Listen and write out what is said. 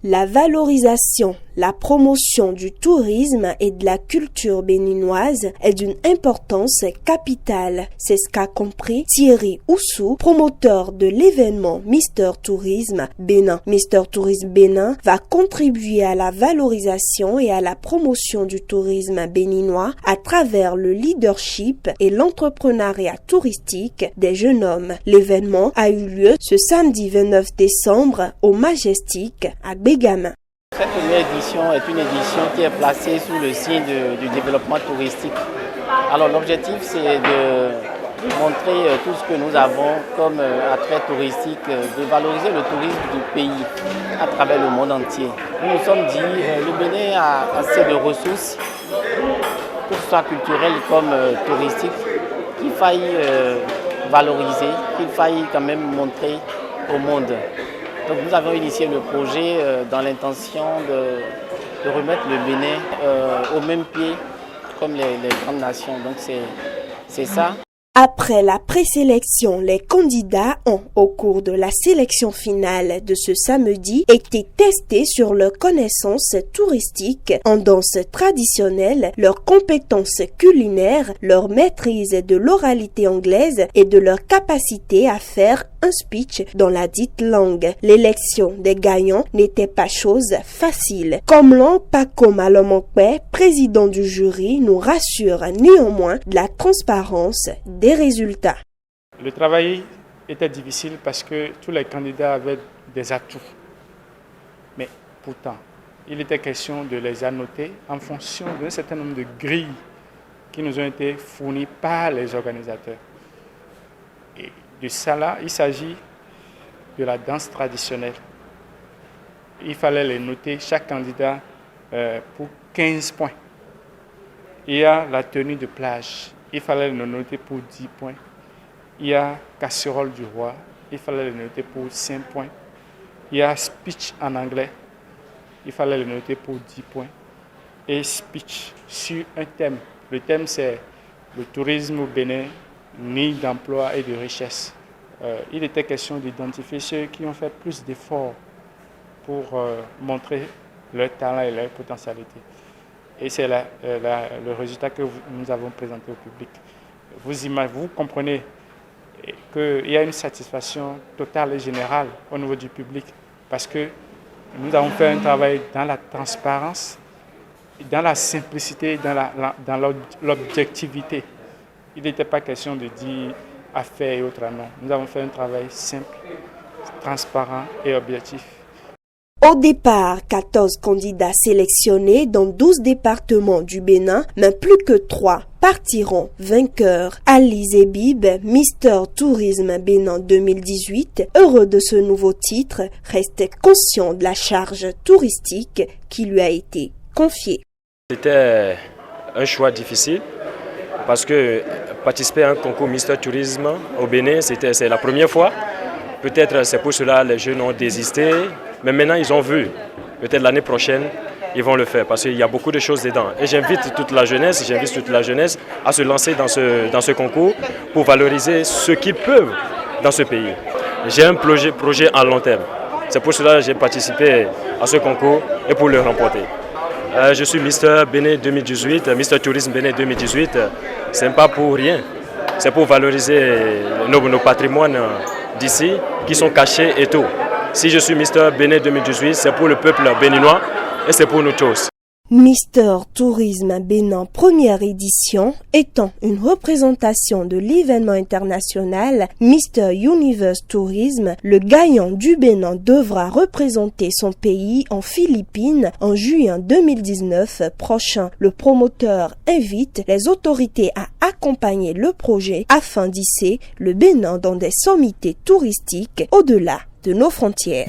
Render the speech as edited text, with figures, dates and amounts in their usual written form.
La valorisation, la promotion du tourisme et de la culture béninoise est d'une importance capitale. C'est ce qu'a compris Thierry Oussou, promoteur de l'événement Mister Tourisme Bénin. Mister Tourisme Bénin va contribuer à la valorisation et à la promotion du tourisme béninois à travers le leadership et l'entrepreneuriat touristique des jeunes hommes. L'événement a eu lieu ce samedi 29 décembre au Majestic à Begama. Cette première édition est une édition qui est placée sous le signe du développement touristique. Alors l'objectif c'est de montrer tout ce que nous avons comme attrait touristique, de valoriser le tourisme du pays à travers le monde entier. Nous nous sommes dit le Bénin a assez de ressources, que ce soit culturelles comme touristiques, qu'il faille valoriser, qu'il faille quand même montrer au monde. Donc nous avons initié le projet dans l'intention de remettre le Bénin au même pied comme les grandes nations. Donc c'est ça. Après la présélection, les candidats ont, au cours de la sélection finale de ce samedi, été testés sur leurs connaissances touristiques en danse traditionnelle, leurs compétences culinaires, leur maîtrise de l'oralité anglaise et de leur capacité à faire un speech dans la dite langue. L'élection des gagnants n'était pas chose facile. Komlan Paco Malomokpe, président du jury, nous rassure néanmoins de la transparence des résultats. Le travail était difficile parce que tous les candidats avaient des atouts. Mais pourtant, il était question de les annoter en fonction d'un certain nombre de grilles qui nous ont été fournies par les organisateurs. Et de ça là, il s'agit de la danse traditionnelle. Il fallait les noter, chaque candidat, pour 15 points. Il y a la tenue de plage. Il fallait le noter pour 10 points. Il y a casserole du roi. Il fallait le noter pour 5 points. Il y a speech en anglais. Il fallait le noter pour 10 points. Et speech sur un thème. Le thème, c'est le tourisme au Bénin, nid d'emploi et de richesse. Il était question d'identifier ceux qui ont fait plus d'efforts pour montrer leur talent et leur potentialité. Et c'est le résultat que nous avons présenté au public. Vous comprenez qu'il y a une satisfaction totale et générale au niveau du public parce que nous avons fait un travail dans la transparence, dans la simplicité, dans l'objectivité. Il n'était pas question de dire à faire et autres, non. Nous avons fait un travail simple, transparent et objectif. Au départ, 14 candidats sélectionnés dans 12 départements du Bénin, mais plus que 3 partiront vainqueurs. Ali Zebib, Mister Tourisme Bénin 2018, heureux de ce nouveau titre, reste conscient de la charge touristique qui lui a été confiée. C'était un choix difficile parce que participer à un concours Mister Tourisme au Bénin, c'est la première fois. Peut-être c'est pour cela que les jeunes ont désisté. Mais maintenant, ils ont vu. Peut-être l'année prochaine, ils vont le faire parce qu'il y a beaucoup de choses dedans. Et j'invite toute la jeunesse à se lancer dans ce concours pour valoriser ce qu'ils peuvent dans ce pays. J'ai un projet à long terme. C'est pour cela que j'ai participé à ce concours et pour le remporter. Je suis Mister Bénin 2018, Mister Tourisme Bénin 2018. Ce n'est pas pour rien. C'est pour valoriser nos patrimoines d'ici qui sont cachés et tout. Si je suis Mister Bénin 2018, c'est pour le peuple béninois et c'est pour nous tous. Mister Tourisme Bénin première édition étant une représentation de l'événement international Mister Universe Tourisme, le gagnant du Bénin devra représenter son pays en Philippines en juin 2019 prochain. Le promoteur invite les autorités à accompagner le projet afin d'hisser le Bénin dans des sommités touristiques au-delà de nos frontières.